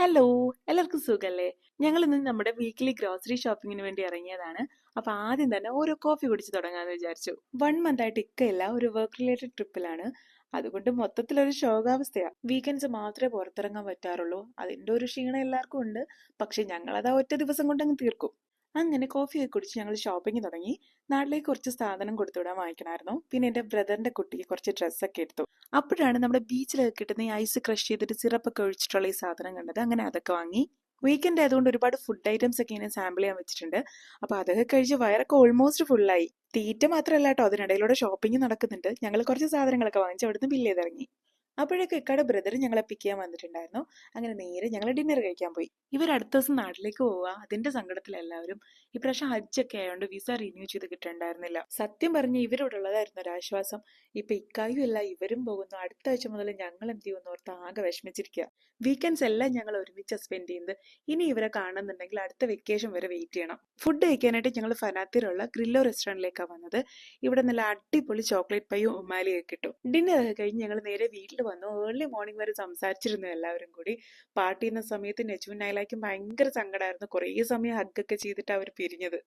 Hello, എല്ലാവർക്കും സുഖല്ലേ? ഞങ്ങൾ ഇന്ന് നമ്മുടെ വീക്ക്ലി ഗ്രോസറി ഷോപ്പിങ്ങിന് വേണ്ടി ഇറങ്ങിയതാണ്. അപ്പൊ ആദ്യം തന്നെ ഓരോ കോഫി കുടിച്ച് തുടങ്ങാന്ന് വിചാരിച്ചു. 1 മന്ത് ആയിട്ട് ഇക്കയില്ല, ഒരു വർക്ക് റിലേറ്റഡ് ട്രിപ്പിലാണ്. അതുകൊണ്ട് മൊത്തത്തിലൊരു ശോകാവസ്ഥയാ. വീക്കെൻഡ്സ് മാത്രമേ പുറത്തിറങ്ങാൻ പറ്റാറുള്ളൂ. അതിന്റെ ഒരു ക്ഷീണം എല്ലാവർക്കും ഉണ്ട്. പക്ഷെ ഞങ്ങളത് ആ ഒറ്റ ദിവസം കൊണ്ട് അങ്ങ് തീർക്കും. അങ്ങനെ കോഫിയൊക്കെ കുടിച്ച് ഞങ്ങൾ ഷോപ്പിംഗ് തുടങ്ങി. നാട്ടിലേക്ക് കുറച്ച് സാധനം കൊടുത്തുവിടാൻ വാങ്ങിക്കണമായിരുന്നു. പിന്നെ എന്റെ ബ്രദറിന്റെ കുട്ടിക്ക് കുറച്ച് ഡ്രസ്സൊക്കെ എടുത്തു. അപ്പോഴാണ് നമ്മുടെ ബീച്ചിലൊക്കെ കിട്ടുന്ന ഈ ഐസ് ക്രഷ് ചെയ്തിട്ട് സിറപ്പൊക്കെ ഒഴിച്ചിട്ടുള്ള ഈ സാധനം കണ്ടത്. അങ്ങനെ അതൊക്കെ വാങ്ങി. വീക്കെൻഡ് ആയതുകൊണ്ട് ഒരുപാട് ഫുഡ് ഐറ്റംസ് ഒക്കെ ഇങ്ങനെ സാമ്പിൾ ചെയ്യാൻ വെച്ചിട്ടുണ്ട്. അപ്പൊ അതൊക്കെ കഴിച്ച് വയറൊക്കെ ഓൾമോസ്റ്റ് ഫുള്ളായി. തീറ്റ മാത്രമല്ല കേട്ടോ, അതിനിടയിലൂടെ ഷോപ്പിംഗ് നടക്കുന്നുണ്ട്. ഞങ്ങൾ കുറച്ച് സാധനങ്ങളൊക്കെ വാങ്ങിച്ച് അവിടുന്ന് ബില്ല് ചെയ്തിറങ്ങി. അപ്പോഴേക്ക് ഇക്കയുടെ ബ്രദർ ഞങ്ങളെ പിക്ക് ചെയ്യാൻ വന്നിട്ടുണ്ടായിരുന്നു. അങ്ങനെ നേരെ ഞങ്ങൾ ഡിന്നർ കഴിക്കാൻ പോയി. ഇവർ അടുത്ത ദിവസം നാട്ടിലേക്ക് പോവുക, അതിന്റെ സങ്കടത്തിൽ എല്ലാവരും. ഇപ്രാവശ്യം ഹജ്ജൊക്കെ ആയതുകൊണ്ട് വിസ റിന്യൂ ചെയ്ത് കിട്ടുന്നുണ്ടായിരുന്നില്ല. സത്യം പറഞ്ഞ് ഇവരോടുള്ളതായിരുന്നു ഒരാശ്വാസം. ഇപ്പൊ ഇക്കായും അല്ല, ഇവരും പോകുന്നു. അടുത്ത ആഴ്ച മുതൽ ഞങ്ങൾ എന്ത് ചെയ്യുമെന്ന് ഓർത്ത് ആകെ വിഷമിച്ചിരിക്കുക. വീക്കെൻഡ്സ് എല്ലാം ഞങ്ങൾ ഒരുമിച്ച് സ്പെൻഡ് ചെയ്യുന്നത്. ഇനി ഇവരെ കാണുന്നുണ്ടെങ്കിൽ അടുത്ത വെക്കേഷൻ വരെ വെയിറ്റ് ചെയ്യണം. ഫുഡ് കഴിക്കാനായിട്ട് ഞങ്ങൾ ഫനാത്തിലുള്ള ഗ്രില്ലോ റെസ്റ്റോറൻറ്റിലേക്കാണ് വന്നത്. ഇവിടെ നല്ല അടിപൊളി ചോക്ലേറ്റ് പൈയും ഉമ്മാലിയും ഒക്കെ കിട്ടും. ഡിന്നർ ഒക്കെ കഴിഞ്ഞ് ഞങ്ങൾ നേരെ വീട്ടിൽ വന്നു. ഏർലി മോർണിംഗ് വരെ സംസാരിച്ചിരുന്നു എല്ലാവരും കൂടി. പാർട്ടി ചെയ്യുന്ന സമയത്ത് നെച്ചുവും നൈലാക്കും ഭയങ്കര സങ്കടമായിരുന്നു. കുറേ സമയം ഹഗ്ഗൊക്കെ ചെയ്തിട്ട് അവർ പിരിഞ്ഞത്.